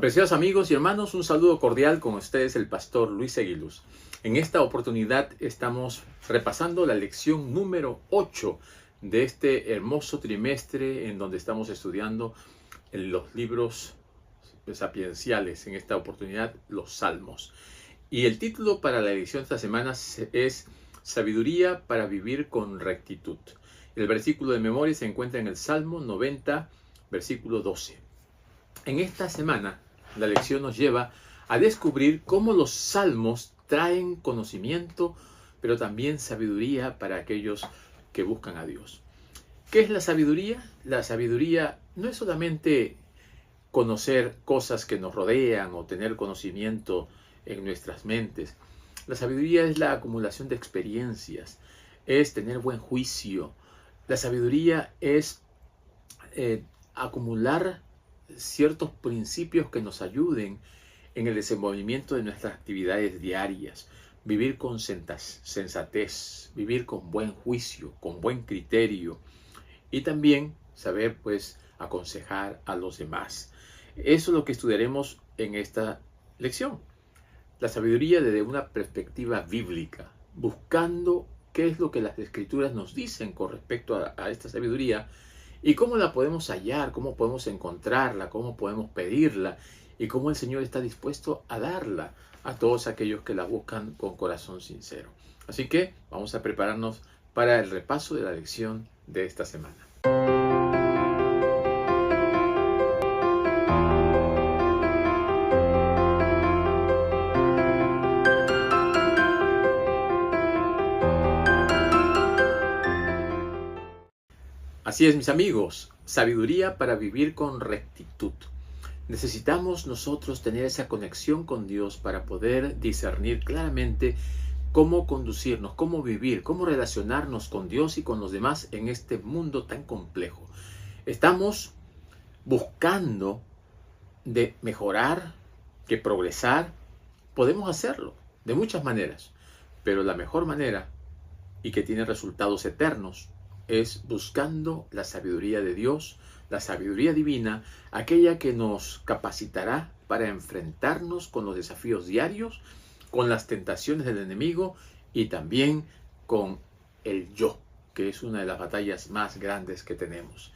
Apreciados amigos y hermanos, un saludo cordial con ustedes el pastor Luis Aguiluz. En esta oportunidad estamos repasando la lección número 8 de este hermoso trimestre en donde estamos estudiando los libros sapienciales, en esta oportunidad los Salmos. Y el título para la lección de esta semana es Sabiduría para vivir con rectitud. El versículo de memoria se encuentra en el Salmo 90, versículo 12. En esta semana, la lección nos lleva a descubrir cómo los salmos traen conocimiento, pero también sabiduría para aquellos que buscan a Dios. ¿Qué es la sabiduría? La sabiduría no es solamente conocer cosas que nos rodean o tener conocimiento en nuestras mentes. La sabiduría es la acumulación de experiencias, es tener buen juicio. La sabiduría es acumular ciertos principios que nos ayuden en el desenvolvimiento de nuestras actividades diarias, vivir con sensatez, vivir con buen juicio, con buen criterio y también saber aconsejar a los demás. Eso es lo que estudiaremos en esta lección. La sabiduría desde una perspectiva bíblica, buscando qué es lo que las Escrituras nos dicen con respecto a esta sabiduría y cómo la podemos hallar, cómo podemos encontrarla, cómo podemos pedirla y cómo el Señor está dispuesto a darla a todos aquellos que la buscan con corazón sincero. Así que vamos a prepararnos para el repaso de la lección de esta semana. Así es, mis amigos, sabiduría para vivir con rectitud. Necesitamos nosotros tener esa conexión con Dios para poder discernir claramente cómo conducirnos, cómo vivir, cómo relacionarnos con Dios y con los demás en este mundo tan complejo. Estamos buscando de mejorar, de progresar. Podemos hacerlo de muchas maneras, pero la mejor manera y que tiene resultados eternos es buscando la sabiduría de Dios, la sabiduría divina, aquella que nos capacitará para enfrentarnos con los desafíos diarios, con las tentaciones del enemigo y también con el yo, que es una de las batallas más grandes que tenemos.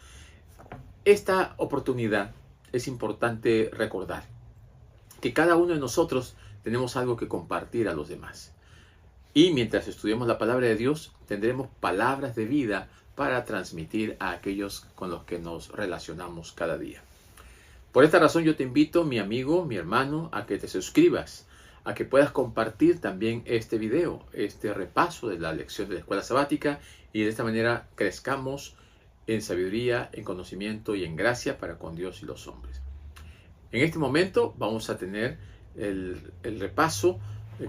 Esta oportunidad es importante recordar que cada uno de nosotros tenemos algo que compartir a los demás. Y mientras estudiemos la palabra de Dios, tendremos palabras de vida para transmitir a aquellos con los que nos relacionamos cada día. Por esta razón yo te invito, mi amigo, mi hermano, a que te suscribas, a que puedas compartir también este video, este repaso de la lección de la escuela sabática y de esta manera crezcamos en sabiduría, en conocimiento y en gracia para con Dios y los hombres. En este momento vamos a tener el repaso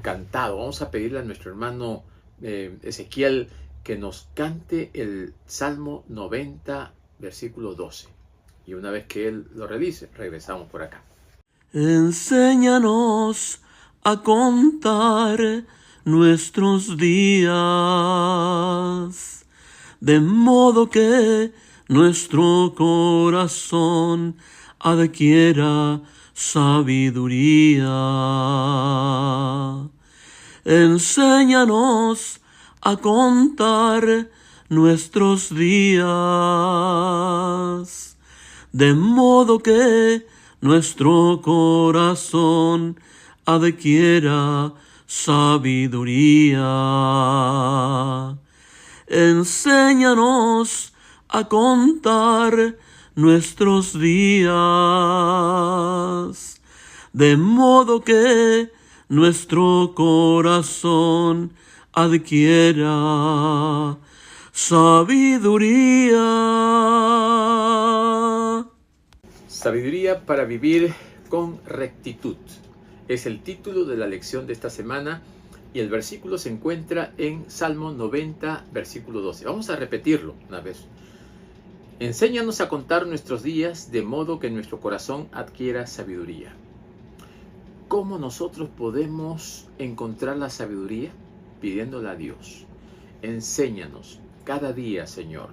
cantado. Vamos a pedirle a nuestro hermano Ezequiel que nos cante el Salmo 90, versículo 12. Y una vez que él lo realice, regresamos por acá. Enséñanos a contar nuestros días, de modo que nuestro corazón adquiera sabiduría. Enséñanos a contar nuestros días, de modo que nuestro corazón adquiera sabiduría. Enséñanos a contar nuestros días, de modo que nuestro corazón adquiera sabiduría. Sabiduría para vivir con rectitud es el título de la lección de esta semana y el versículo se encuentra en Salmo 90, versículo 12. Vamos a repetirlo una vez. Enséñanos a contar nuestros días de modo que nuestro corazón adquiera sabiduría. ¿Cómo nosotros podemos encontrar la sabiduría? Pidiéndola a Dios. Enséñanos cada día, Señor,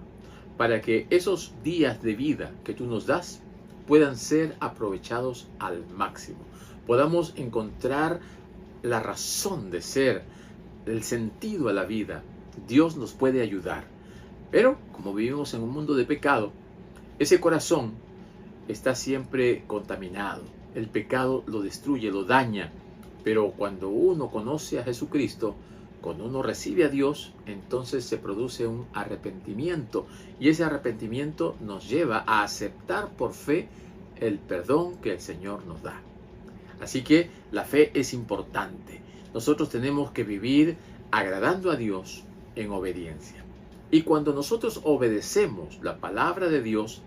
para que esos días de vida que tú nos das puedan ser aprovechados al máximo. Podamos encontrar la razón de ser, el sentido a la vida. Dios nos puede ayudar. Pero como vivimos en un mundo de pecado, ese corazón está siempre contaminado. El pecado lo destruye, lo daña. Pero cuando uno conoce a Jesucristo, cuando uno recibe a Dios, entonces se produce un arrepentimiento. Y ese arrepentimiento nos lleva a aceptar por fe el perdón que el Señor nos da. Así que la fe es importante. Nosotros tenemos que vivir agradando a Dios en obediencia. Y cuando nosotros obedecemos la palabra de Dios,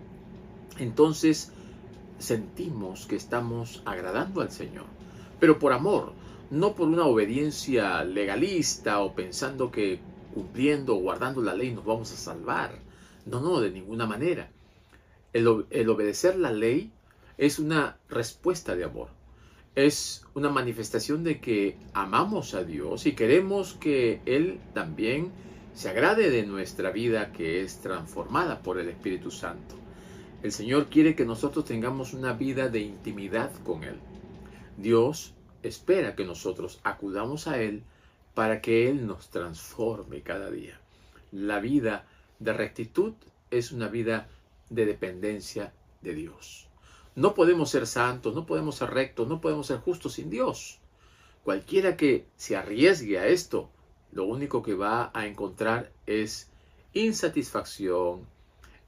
entonces sentimos que estamos agradando al Señor. Pero por amor, no por una obediencia legalista o pensando que cumpliendo o guardando la ley nos vamos a salvar. No, de ninguna manera. El obedecer la ley es una respuesta de amor. Es una manifestación de que amamos a Dios y queremos que Él también se agrade de nuestra vida, que es transformada por el Espíritu Santo. El Señor quiere que nosotros tengamos una vida de intimidad con Él. Dios espera que nosotros acudamos a Él para que Él nos transforme cada día. La vida de rectitud es una vida de dependencia de Dios. No podemos ser santos, no podemos ser rectos, no podemos ser justos sin Dios. Cualquiera que se arriesgue a esto, lo único que va a encontrar es insatisfacción,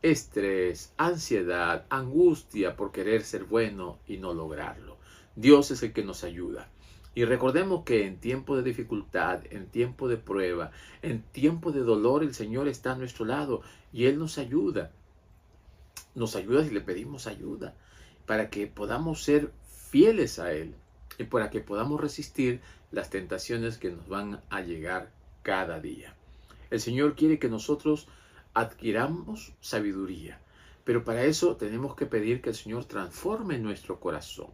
estrés, ansiedad, angustia por querer ser bueno y no lograrlo. Dios es el que nos ayuda. Y recordemos que en tiempo de dificultad, en tiempo de prueba, en tiempo de dolor, el Señor está a nuestro lado y Él nos ayuda. Nos ayuda si le pedimos ayuda, para que podamos ser fieles a Él y para que podamos resistir las tentaciones que nos van a llegar cada día. El Señor quiere que nosotros adquiramos sabiduría, pero para eso tenemos que pedir que el Señor transforme nuestro corazón.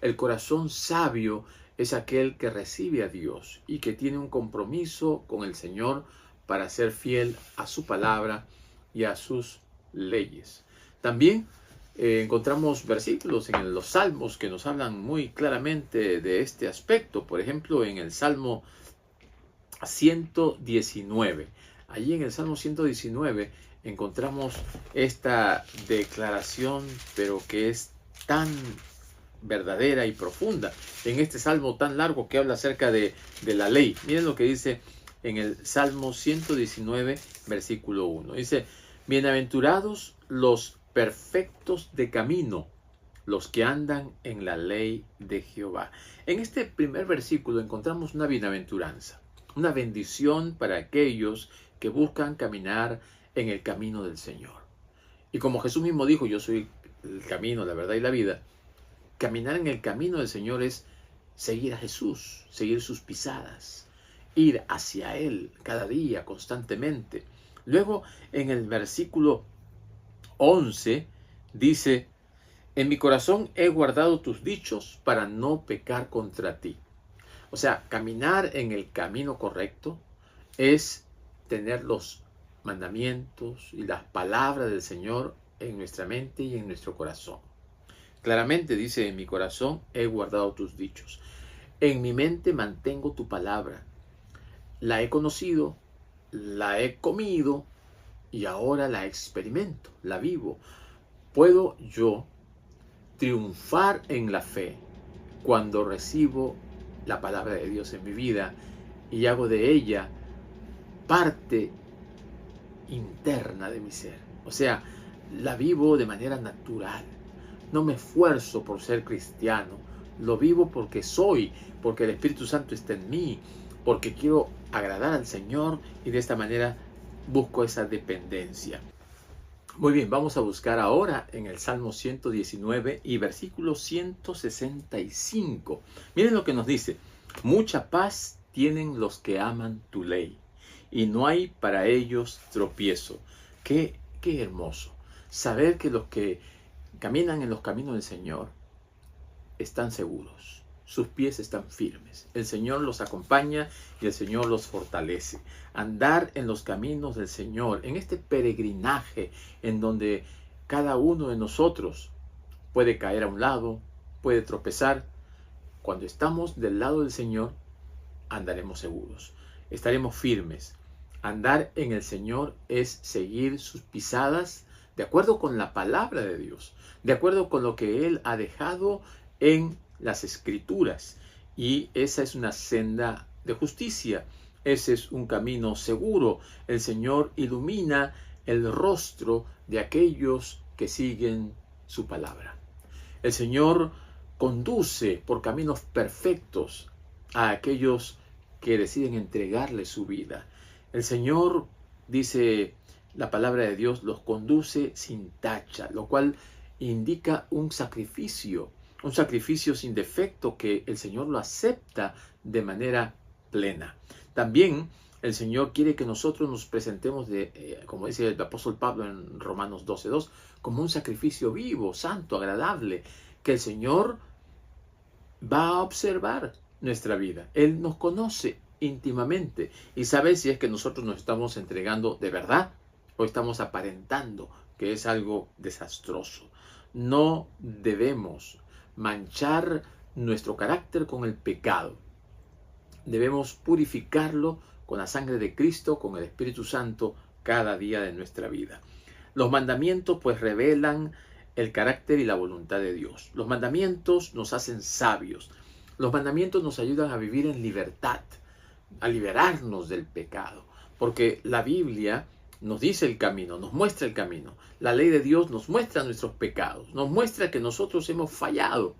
El corazón sabio es aquel que recibe a Dios y que tiene un compromiso con el Señor para ser fiel a su palabra y a sus leyes. También encontramos versículos en los Salmos que nos hablan muy claramente de este aspecto. Por ejemplo, en el Salmo 119. Allí en el Salmo 119 encontramos esta declaración, pero que es tan verdadera y profunda. En este salmo tan largo que habla acerca de la ley. Miren lo que dice en el Salmo 119, versículo 1. Dice: bienaventurados los perfectos de camino, los que andan en la ley de Jehová. En este primer versículo encontramos una bienaventuranza, una bendición para aquellos que buscan caminar en el camino del Señor. Y como Jesús mismo dijo: yo soy el camino, la verdad y la vida. Caminar en el camino del Señor es seguir a Jesús, seguir sus pisadas, ir hacia Él cada día, constantemente. Luego, en el versículo 11, dice: en mi corazón he guardado tus dichos para no pecar contra ti. O sea, caminar en el camino correcto es tener los mandamientos y las palabras del Señor en nuestra mente y en nuestro corazón. Claramente dice: en mi corazón he guardado tus dichos. En mi mente mantengo tu palabra. La he conocido, la he comido y ahora la experimento, la vivo. ¿Puedo yo triunfar en la fe cuando recibo la palabra de Dios en mi vida y hago de ella parte interna de mi ser? O sea, la vivo de manera natural. No me esfuerzo por ser cristiano. Lo vivo porque soy, porque el Espíritu Santo está en mí, porque quiero agradar al Señor y de esta manera busco esa dependencia. Muy bien, vamos a buscar ahora en el Salmo 119 y versículo 165. Miren lo que nos dice: mucha paz tienen los que aman tu ley, y no hay para ellos tropiezo. Qué hermoso saber que los que caminan en los caminos del Señor están seguros, sus pies están firmes, el Señor los acompaña y el Señor los fortalece. Andar en los caminos del Señor, en este peregrinaje en donde cada uno de nosotros puede caer a un lado, puede tropezar. Cuando estamos del lado del Señor, andaremos seguros, estaremos firmes. Andar en el Señor es seguir sus pisadas de acuerdo con la palabra de Dios, de acuerdo con lo que Él ha dejado en las Escrituras. Y esa es una senda de justicia, ese es un camino seguro. El Señor ilumina el rostro de aquellos que siguen su palabra. El Señor conduce por caminos perfectos a aquellos que deciden entregarle su vida. El Señor, dice la palabra de Dios, los conduce sin tacha, lo cual indica un sacrificio sin defecto, que el Señor lo acepta de manera plena. También el Señor quiere que nosotros nos presentemos, como dice el apóstol Pablo en Romanos 12:2, como un sacrificio vivo, santo, agradable, que el Señor va a observar nuestra vida. Él nos conoce íntimamente y sabe si es que nosotros nos estamos entregando de verdad o estamos aparentando, que es algo desastroso. No debemos manchar nuestro carácter con el pecado. Debemos purificarlo con la sangre de Cristo, con el Espíritu Santo, cada día de nuestra vida. Los mandamientos pues revelan el carácter y la voluntad de Dios. Los mandamientos nos hacen sabios. Los mandamientos nos ayudan a vivir en libertad, a liberarnos del pecado, porque la Biblia nos dice el camino, nos muestra el camino. La ley de Dios nos muestra nuestros pecados, nos muestra que nosotros hemos fallado,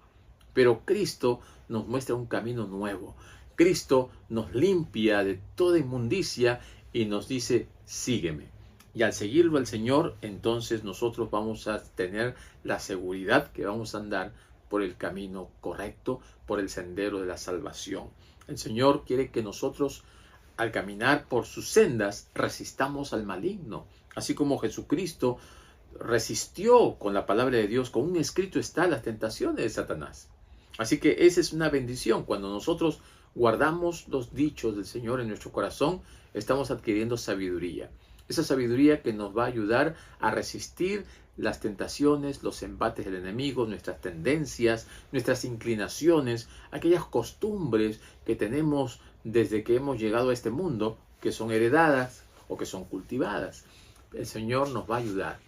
pero Cristo nos muestra un camino nuevo. Cristo nos limpia de toda inmundicia y nos dice, sígueme. Y al seguirlo al Señor, entonces nosotros vamos a tener la seguridad que vamos a andar por el camino correcto, por el sendero de la salvación. El Señor quiere que nosotros, al caminar por sus sendas, resistamos al maligno. Así como Jesucristo resistió con la palabra de Dios, con un escrito está las tentaciones de Satanás. Así que esa es una bendición. Cuando nosotros guardamos los dichos del Señor en nuestro corazón, estamos adquiriendo sabiduría. Esa sabiduría que nos va a ayudar a resistir las tentaciones, los embates del enemigo, nuestras tendencias, nuestras inclinaciones, aquellas costumbres que tenemos desde que hemos llegado a este mundo, que son heredadas o que son cultivadas. El Señor nos va a ayudar.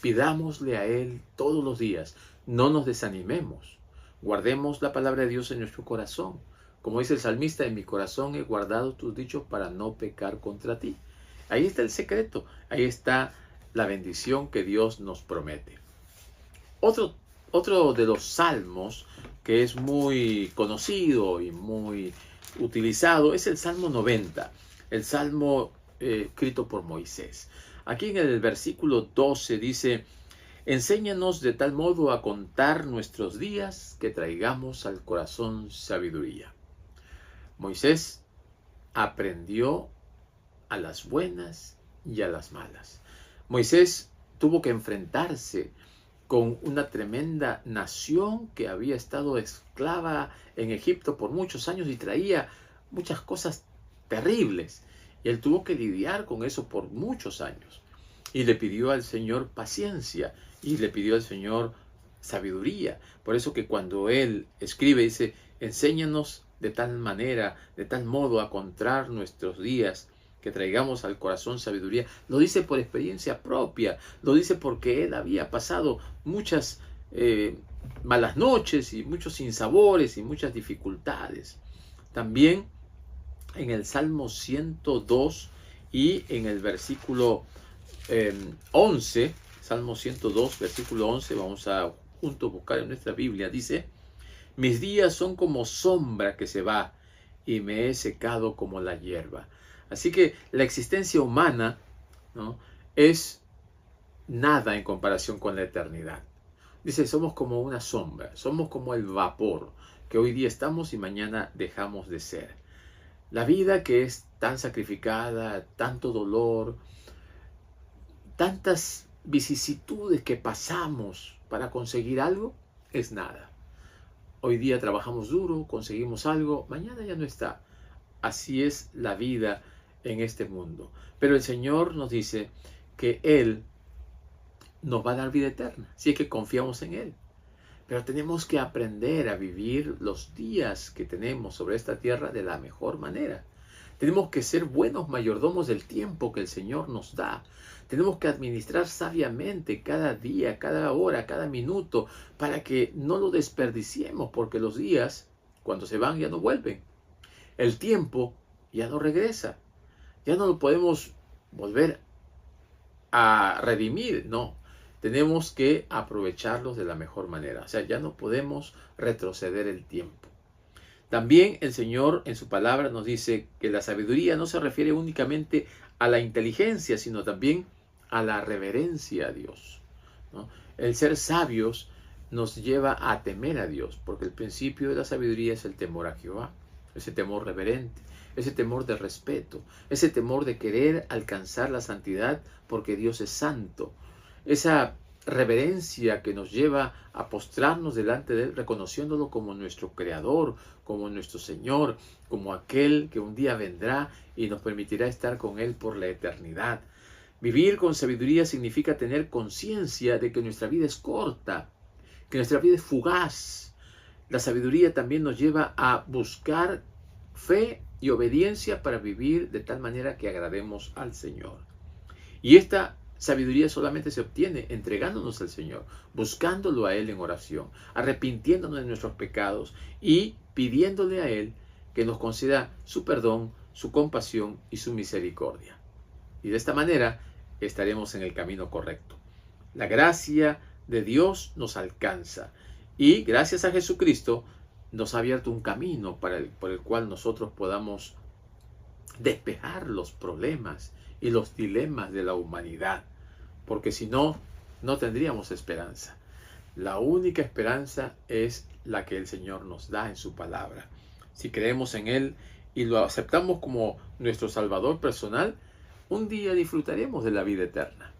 Pidámosle a Él todos los días. No nos desanimemos. Guardemos la palabra de Dios en nuestro corazón. Como dice el salmista, en mi corazón he guardado tus dichos para no pecar contra ti. Ahí está el secreto, ahí está la bendición que Dios nos promete. Otro de los salmos que es muy conocido y muy utilizado es el Salmo 90, el salmo escrito por Moisés. Aquí en el versículo 12 dice, enséñanos de tal modo a contar nuestros días que traigamos al corazón sabiduría. Moisés aprendió a las buenas y a las malas. Moisés tuvo que enfrentarse con una tremenda nación que había estado esclava en Egipto por muchos años y traía muchas cosas terribles. Y él tuvo que lidiar con eso por muchos años. Y le pidió al Señor paciencia y le pidió al Señor sabiduría. Por eso que cuando él escribe, dice, enséñanos de tal manera, de tal modo a contar nuestros días, que traigamos al corazón sabiduría. Lo dice por experiencia propia, lo dice porque él había pasado muchas malas noches y muchos sinsabores y muchas dificultades. También en el Salmo 102 y en el versículo 11, Salmo 102, versículo 11, vamos a juntos buscar en nuestra Biblia, dice, mis días son como sombra que se va y me he secado como la hierba. Así que la existencia humana, ¿no?, es nada en comparación con la eternidad. Dice, somos como una sombra, somos como el vapor, que hoy día estamos y mañana dejamos de ser. La vida que es tan sacrificada, tanto dolor, tantas vicisitudes que pasamos para conseguir algo, es nada. Hoy día trabajamos duro, conseguimos algo, mañana ya no está. Así es la vida en este mundo. Pero el Señor nos dice que Él nos va a dar vida eterna, si es que confiamos en Él. Pero tenemos que aprender a vivir los días que tenemos sobre esta tierra de la mejor manera. Tenemos que ser buenos mayordomos del tiempo que el Señor nos da. Tenemos que administrar sabiamente cada día, cada hora, cada minuto, para que no lo desperdiciemos, porque los días, cuando se van, ya no vuelven. El tiempo ya no regresa. Ya no lo podemos volver a redimir, no. Tenemos que aprovecharlos de la mejor manera. O sea, ya no podemos retroceder el tiempo. También el Señor en su palabra nos dice que la sabiduría no se refiere únicamente a la inteligencia, sino también a la reverencia a Dios, ¿no? El ser sabios nos lleva a temer a Dios, porque el principio de la sabiduría es el temor a Jehová, ese temor reverente, ese temor de respeto, ese temor de querer alcanzar la santidad porque Dios es santo, esa reverencia que nos lleva a postrarnos delante de Él, reconociéndolo como nuestro Creador, como nuestro Señor, como aquel que un día vendrá y nos permitirá estar con Él por la eternidad. Vivir con sabiduría significa tener conciencia de que nuestra vida es corta, que nuestra vida es fugaz. La sabiduría también nos lleva a buscar fe y obediencia para vivir de tal manera que agrademos al Señor. Y esta sabiduría solamente se obtiene entregándonos al Señor, buscándolo a Él en oración, arrepintiéndonos de nuestros pecados y pidiéndole a Él que nos conceda su perdón, su compasión y su misericordia. Y de esta manera estaremos en el camino correcto. La gracia de Dios nos alcanza y gracias a Jesucristo nos ha abierto un camino por el cual nosotros podamos despejar los problemas y los dilemas de la humanidad, porque si no, no tendríamos esperanza. La única esperanza es la que el Señor nos da en su palabra. Si creemos en Él y lo aceptamos como nuestro Salvador personal, un día disfrutaremos de la vida eterna.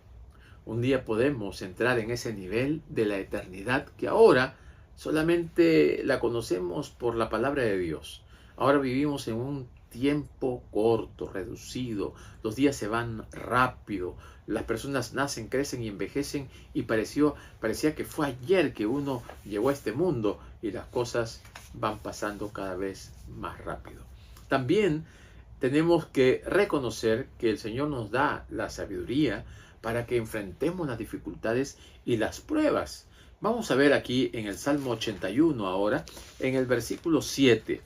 Un día podemos entrar en ese nivel de la eternidad que ahora solamente la conocemos por la palabra de Dios. Ahora vivimos en un tiempo corto, reducido, los días se van rápido, las personas nacen, crecen y envejecen y parecía que fue ayer que uno llegó a este mundo y las cosas van pasando cada vez más rápido. También tenemos que reconocer que el Señor nos da la sabiduría para que enfrentemos las dificultades y las pruebas. Vamos a ver aquí en el Salmo 81 ahora, en el versículo 7,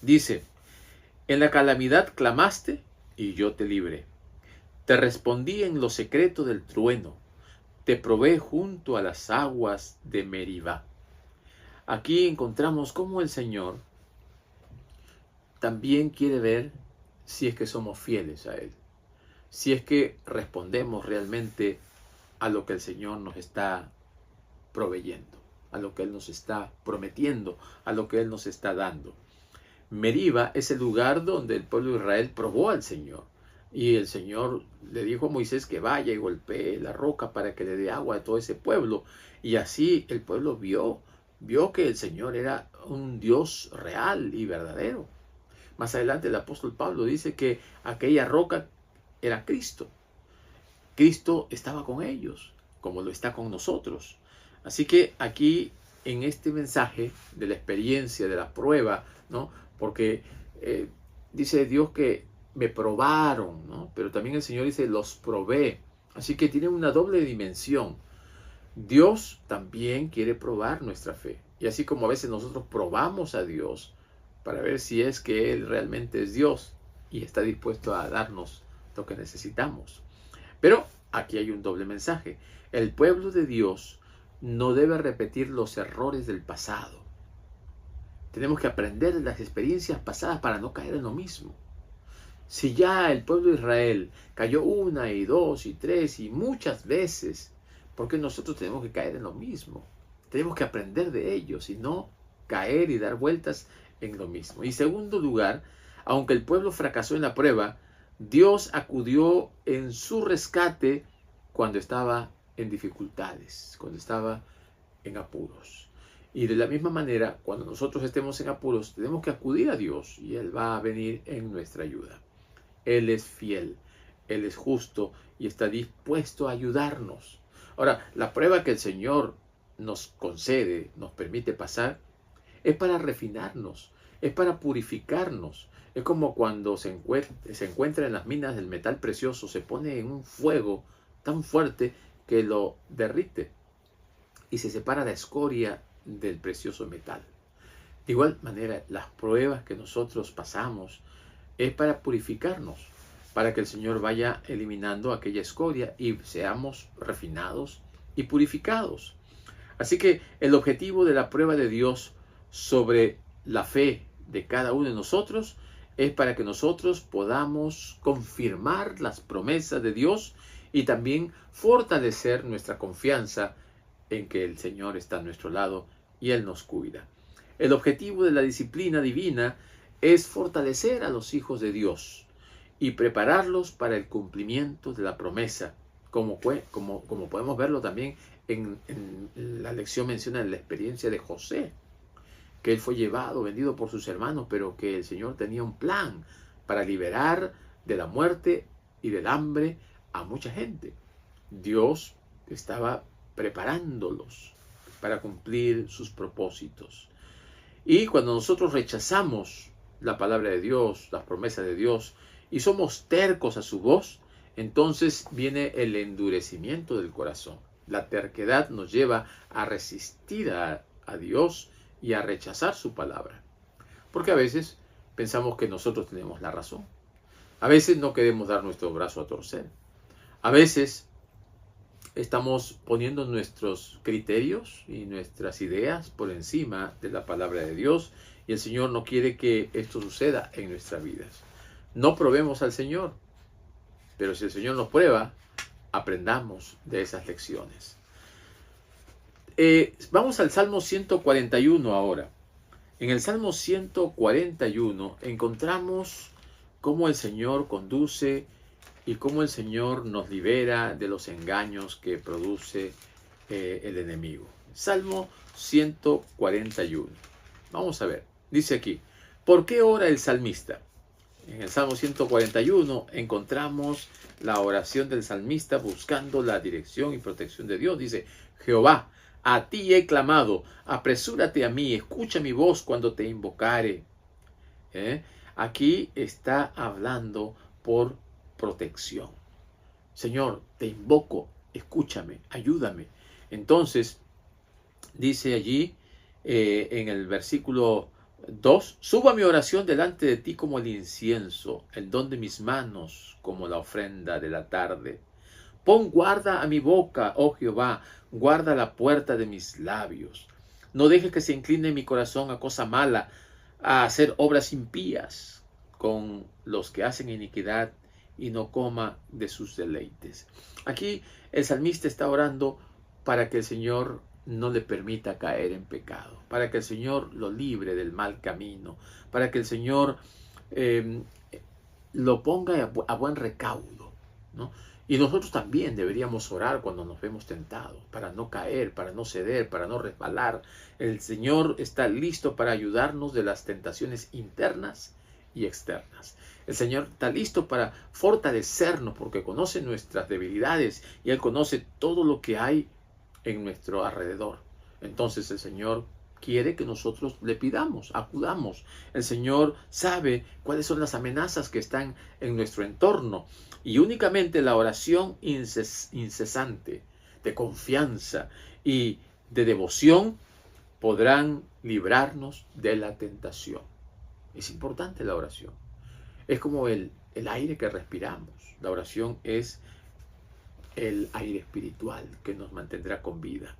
dice: en la calamidad clamaste y yo te libré. Te respondí en lo secreto del trueno. Te probé junto a las aguas de Meribá. Aquí encontramos cómo el Señor también quiere ver si es que somos fieles a Él. Si es que respondemos realmente a lo que el Señor nos está proveyendo, a lo que Él nos está prometiendo, a lo que Él nos está dando. Meribá es el lugar donde el pueblo de Israel probó al Señor. Y el Señor le dijo a Moisés que vaya y golpee la roca para que le dé agua a todo ese pueblo. Y así el pueblo vio que el Señor era un Dios real y verdadero. Más adelante el apóstol Pablo dice que aquella roca era Cristo. Cristo estaba con ellos, como lo está con nosotros. Así que aquí en este mensaje de la experiencia, de la prueba, ¿no? Porque dice Dios que me probaron, ¿no? Pero también el Señor dice, los probé. Así que tiene una doble dimensión. Dios también quiere probar nuestra fe. Y así como a veces nosotros probamos a Dios para ver si es que Él realmente es Dios y está dispuesto a darnos lo que necesitamos. Pero aquí hay un doble mensaje. El pueblo de Dios no debe repetir los errores del pasado. Tenemos que aprender de las experiencias pasadas para no caer en lo mismo. Si ya el pueblo de Israel cayó 1 y 2 y 3 y muchas veces, ¿por qué nosotros tenemos que caer en lo mismo? Tenemos que aprender de ellos y no caer y dar vueltas en lo mismo. Y en segundo lugar, aunque el pueblo fracasó en la prueba, Dios acudió en su rescate cuando estaba en dificultades, cuando estaba en apuros. Y de la misma manera, cuando nosotros estemos en apuros, tenemos que acudir a Dios y Él va a venir en nuestra ayuda. Él es fiel, Él es justo y está dispuesto a ayudarnos. Ahora, la prueba que el Señor nos concede, nos permite pasar, es para refinarnos, es para purificarnos. Es como cuando se encuentra en las minas del metal precioso, se pone en un fuego tan fuerte que lo derrite y se separa la escoria del precioso metal. De igual manera, las pruebas que nosotros pasamos es para purificarnos, para que el Señor vaya eliminando aquella escoria y seamos refinados y purificados. Así que el objetivo de la prueba de Dios sobre la fe de cada uno de nosotros es para que nosotros podamos confirmar las promesas de Dios y también fortalecer nuestra confianza en que el Señor está a nuestro lado y Él nos cuida. El objetivo de la disciplina divina es fortalecer a los hijos de Dios y prepararlos para el cumplimiento de la promesa, como podemos verlo también en la lección menciona en la experiencia de José, que él fue llevado, vendido por sus hermanos, pero que el Señor tenía un plan para liberar de la muerte y del hambre a mucha gente. Dios estaba preparándolos para cumplir sus propósitos. Y cuando nosotros rechazamos la palabra de Dios, las promesas de Dios, y somos tercos a su voz, entonces viene el endurecimiento del corazón. La terquedad nos lleva a resistir a Dios y a rechazar su palabra. Porque a veces pensamos que nosotros tenemos la razón. A veces no queremos dar nuestro brazo a torcer. A veces estamos poniendo nuestros criterios y nuestras ideas por encima de la palabra de Dios y el Señor no quiere que esto suceda en nuestras vidas. No probemos al Señor, pero si el Señor nos prueba, aprendamos de esas lecciones. Vamos al Salmo 141 ahora. En el Salmo 141 encontramos cómo el Señor conduce y cómo el Señor nos libera de los engaños que produce el enemigo. Salmo 141. Vamos a ver. Dice aquí, ¿por qué ora el salmista? En el Salmo 141 encontramos la oración del salmista buscando la dirección y protección de Dios. Dice, Jehová, a ti he clamado, apresúrate a mí, escucha mi voz cuando te invocare. Aquí está hablando por protección. Señor, te invoco, escúchame, ayúdame. Entonces, dice allí en el versículo 2, suba mi oración delante de ti como el incienso, el don de mis manos como la ofrenda de la tarde. Pon guarda a mi boca, oh Jehová, guarda la puerta de mis labios. No dejes que se incline mi corazón a cosa mala, a hacer obras impías con los que hacen iniquidad y no coma de sus deleites. Aquí el salmista está orando para que el Señor no le permita caer en pecado, para que el Señor lo libre del mal camino, para que el Señor lo ponga a buen recaudo, ¿no? Y nosotros también deberíamos orar cuando nos vemos tentados, para no caer, para no ceder, para no resbalar. El Señor está listo para ayudarnos de las tentaciones internas y externas. El Señor está listo para fortalecernos porque conoce nuestras debilidades y Él conoce todo lo que hay en nuestro alrededor. Entonces el Señor quiere que nosotros le pidamos, acudamos. El Señor sabe cuáles son las amenazas que están en nuestro entorno y únicamente la oración incesante de confianza y de devoción podrán librarnos de la tentación. Es importante la oración. Es como el aire que respiramos. La oración es el aire espiritual que nos mantendrá con vida.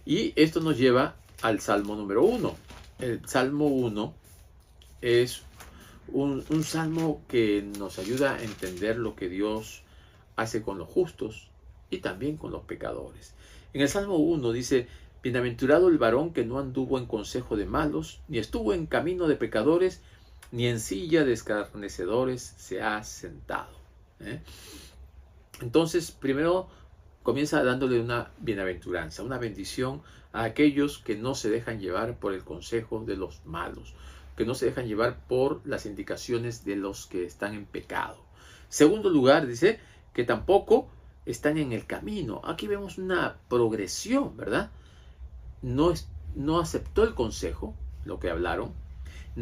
Y esto nos lleva al Salmo número 1. El Salmo 1 es un salmo que nos ayuda a entender lo que Dios hace con los justos y también con los pecadores. En el Salmo 1 dice, bienaventurado el varón que no anduvo en consejo de malos, ni estuvo en camino de pecadores, ni en silla de escarnecedores se ha sentado. Entonces, primero comienza dándole una bienaventuranza, una bendición a aquellos que no se dejan llevar por el consejo de los malos, que no se dejan llevar por las indicaciones de los que están en pecado. Segundo lugar, dice que tampoco están en el camino. Aquí vemos una progresión, ¿verdad? no aceptó el consejo, lo que hablaron,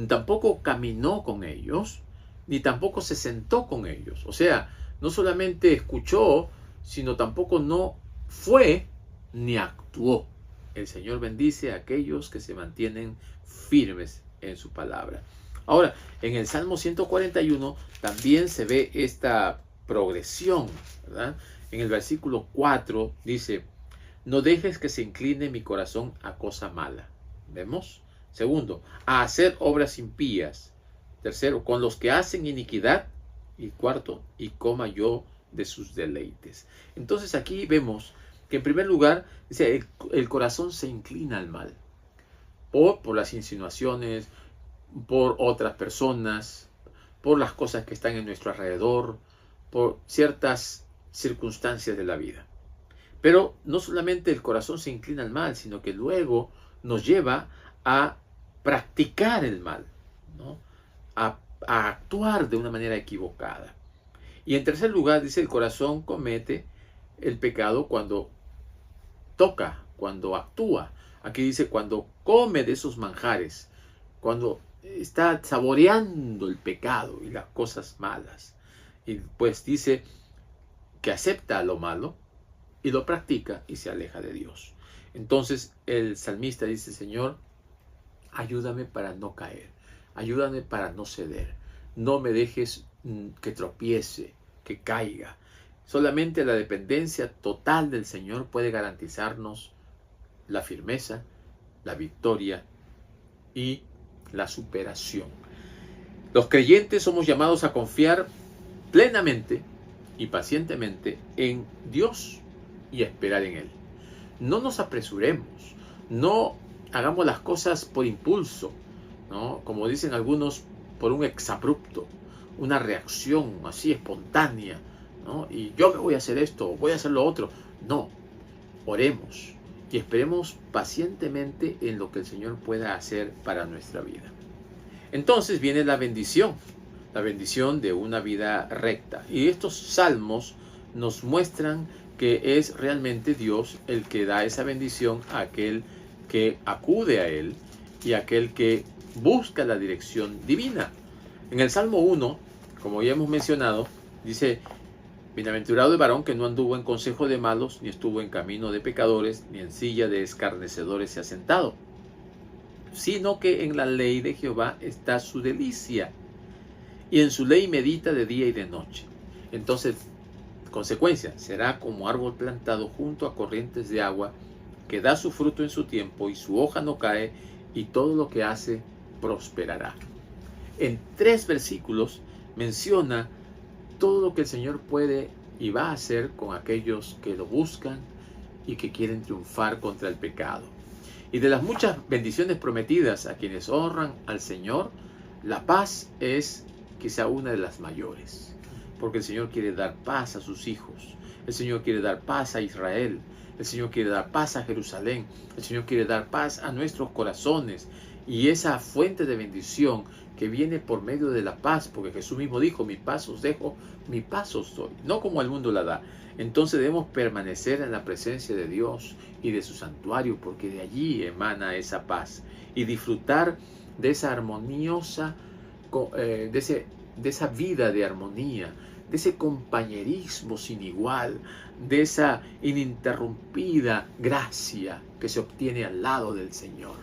tampoco caminó con ellos, ni tampoco se sentó con ellos. O sea, no solamente escuchó, sino tampoco no fue ni actuó. El Señor bendice a aquellos que se mantienen firmes en su palabra. Ahora, en el Salmo 141 también se ve esta progresión, ¿verdad? En el versículo 4 dice: no dejes que se incline mi corazón a cosa mala. ¿Vemos? Segundo, a hacer obras impías. Tercero, con los que hacen iniquidad. Y cuarto, y coma yo de sus deleites. Entonces aquí vemos que en primer lugar dice, el corazón se inclina al mal. Por las insinuaciones, por otras personas, por las cosas que están en nuestro alrededor, por ciertas circunstancias de la vida. Pero no solamente el corazón se inclina al mal, sino que luego nos lleva a practicar el mal, ¿no? A actuar de una manera equivocada. Y en tercer lugar, dice, el corazón comete el pecado cuando toca, cuando actúa. Aquí dice, cuando come de esos manjares, cuando está saboreando el pecado y las cosas malas. Y pues dice que acepta lo malo y lo practica y se aleja de Dios. Entonces el salmista dice, Señor, ayúdame para no caer, ayúdame para no ceder, no me dejes que tropiece, que caiga. Solamente la dependencia total del Señor puede garantizarnos la firmeza, la victoria y la superación. Los creyentes somos llamados a confiar plenamente y pacientemente en Dios y a esperar en Él. No nos apresuremos, no hagamos las cosas por impulso, ¿no? Como dicen algunos, por un exabrupto, una reacción así espontánea, ¿no? Y yo me voy a hacer esto, voy a hacer lo otro. No, oremos y esperemos pacientemente en lo que el Señor pueda hacer para nuestra vida. Entonces viene la bendición de una vida recta. Y estos salmos nos muestran que es realmente Dios el que da esa bendición a aquel que acude a Él y a aquel que busca la dirección divina. En el Salmo 1, como ya hemos mencionado, dice: bienaventurado el varón que no anduvo en consejo de malos, ni estuvo en camino de pecadores, ni en silla de escarnecedores se ha sentado, sino que en la ley de Jehová está su delicia, y en su ley medita de día y de noche. Entonces, consecuencia, será como árbol plantado junto a corrientes de agua, que da su fruto en su tiempo, y su hoja no cae, y todo lo que hace prosperará. En 3 versículos menciona todo lo que el Señor puede y va a hacer con aquellos que lo buscan y que quieren triunfar contra el pecado. Y de las muchas bendiciones prometidas a quienes honran al Señor, la paz es quizá una de las mayores, porque el Señor quiere dar paz a sus hijos, el Señor quiere dar paz a Israel, el Señor quiere dar paz a Jerusalén, el Señor quiere dar paz a nuestros corazones, y esa fuente de bendición que viene por medio de la paz, porque Jesús mismo dijo: mi paz os dejo, mi paz os doy, no como el mundo la da. Entonces debemos permanecer en la presencia de Dios y de su santuario, porque de allí emana esa paz, y disfrutar de esa armoniosa, de esa vida de armonía, de ese compañerismo sin igual, de esa ininterrumpida gracia que se obtiene al lado del Señor.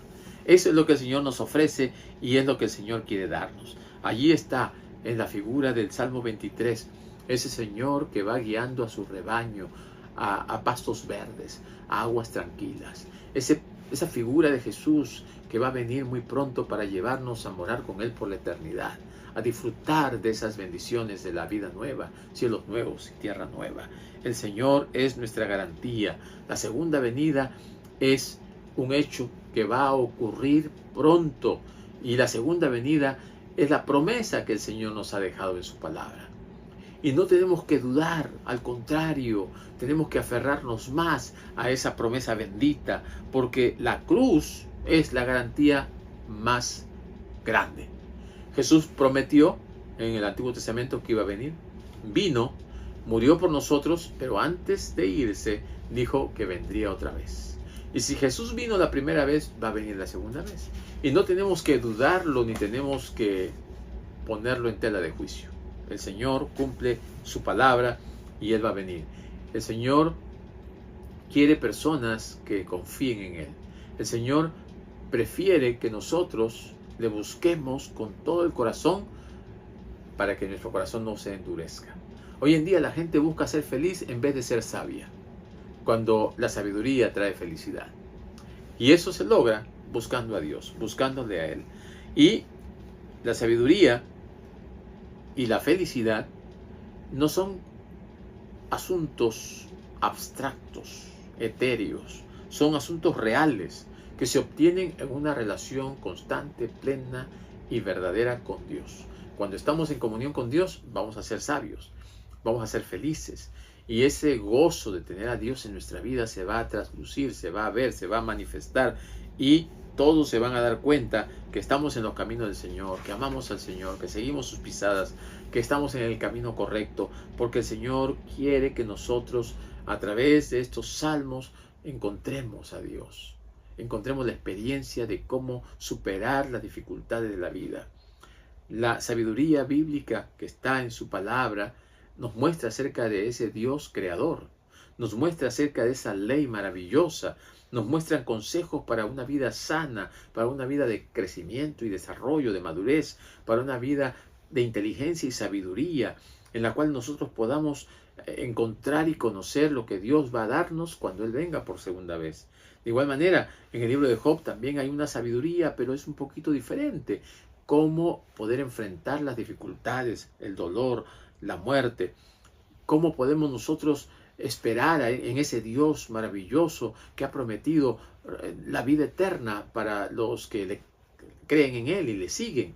Eso es lo que el Señor nos ofrece y es lo que el Señor quiere darnos. Allí está, en la figura del Salmo 23, ese Señor que va guiando a su rebaño a pastos verdes, a aguas tranquilas. Esa figura de Jesús que va a venir muy pronto para llevarnos a morar con Él por la eternidad, a disfrutar de esas bendiciones de la vida nueva, cielos nuevos y tierra nueva. El Señor es nuestra garantía. La segunda venida es un hecho que va a ocurrir pronto, y la segunda venida es la promesa que el Señor nos ha dejado en su palabra. Y no tenemos que dudar, al contrario, tenemos que aferrarnos más a esa promesa bendita, porque la cruz es la garantía más grande. Jesús prometió en el Antiguo Testamento que iba a venir, vino, murió por nosotros, pero antes de irse dijo que vendría otra vez. Y si Jesús vino la primera vez, va a venir la segunda vez. Y no tenemos que dudarlo ni tenemos que ponerlo en tela de juicio. El Señor cumple su palabra y Él va a venir. El Señor quiere personas que confíen en Él. El Señor prefiere que nosotros le busquemos con todo el corazón para que nuestro corazón no se endurezca. Hoy en día la gente busca ser feliz en vez de ser sabia, cuando la sabiduría trae felicidad. Y eso se logra buscando a Dios, buscándole a Él. Y la sabiduría y la felicidad no son asuntos abstractos, etéreos, son asuntos reales que se obtienen en una relación constante, plena y verdadera con Dios. Cuando estamos en comunión con Dios, vamos a ser sabios, vamos a ser felices. Y ese gozo de tener a Dios en nuestra vida se va a traslucir, se va a ver, se va a manifestar y todos se van a dar cuenta que estamos en los caminos del Señor, que amamos al Señor, que seguimos sus pisadas, que estamos en el camino correcto, porque el Señor quiere que nosotros a través de estos salmos encontremos a Dios, encontremos la experiencia de cómo superar las dificultades de la vida. La sabiduría bíblica que está en su palabra nos muestra acerca de ese Dios creador, nos muestra acerca de esa ley maravillosa, nos muestran consejos para una vida sana, para una vida de crecimiento y desarrollo, de madurez, para una vida de inteligencia y sabiduría, en la cual nosotros podamos encontrar y conocer lo que Dios va a darnos cuando Él venga por segunda vez. De igual manera, en el libro de Job también hay una sabiduría, pero es un poquito diferente. Cómo poder enfrentar las dificultades, el dolor, la muerte. Cómo podemos nosotros esperar en ese Dios maravilloso que ha prometido la vida eterna para los que le creen en Él y le siguen.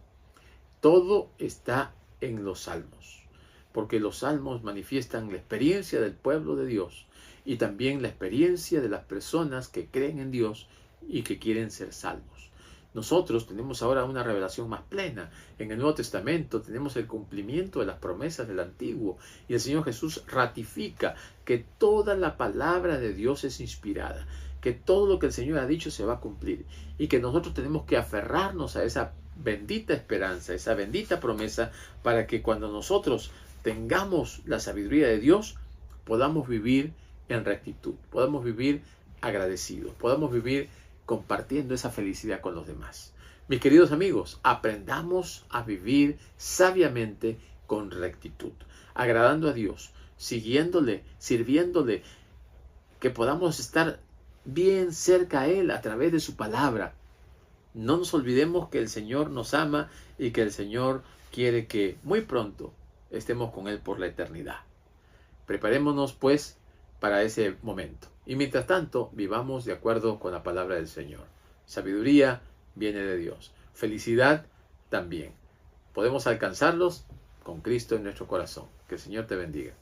Todo está en los salmos, porque los salmos manifiestan la experiencia del pueblo de Dios y también la experiencia de las personas que creen en Dios y que quieren ser salvos. Nosotros tenemos ahora una revelación más plena. En el Nuevo Testamento tenemos el cumplimiento de las promesas del Antiguo y el Señor Jesús ratifica que toda la palabra de Dios es inspirada, que todo lo que el Señor ha dicho se va a cumplir y que nosotros tenemos que aferrarnos a esa bendita esperanza, esa bendita promesa, para que cuando nosotros tengamos la sabiduría de Dios podamos vivir en rectitud, podamos vivir agradecidos, podamos vivir compartiendo esa felicidad con los demás. Mis queridos amigos, aprendamos a vivir sabiamente con rectitud, agradando a Dios, siguiéndole, sirviéndole, que podamos estar bien cerca a Él a través de su palabra. No nos olvidemos que el Señor nos ama y que el Señor quiere que muy pronto estemos con Él por la eternidad. Preparémonos pues para ese momento. Y mientras tanto, vivamos de acuerdo con la palabra del Señor. Sabiduría viene de Dios. Felicidad también. Podemos alcanzarlos con Cristo en nuestro corazón. Que el Señor te bendiga.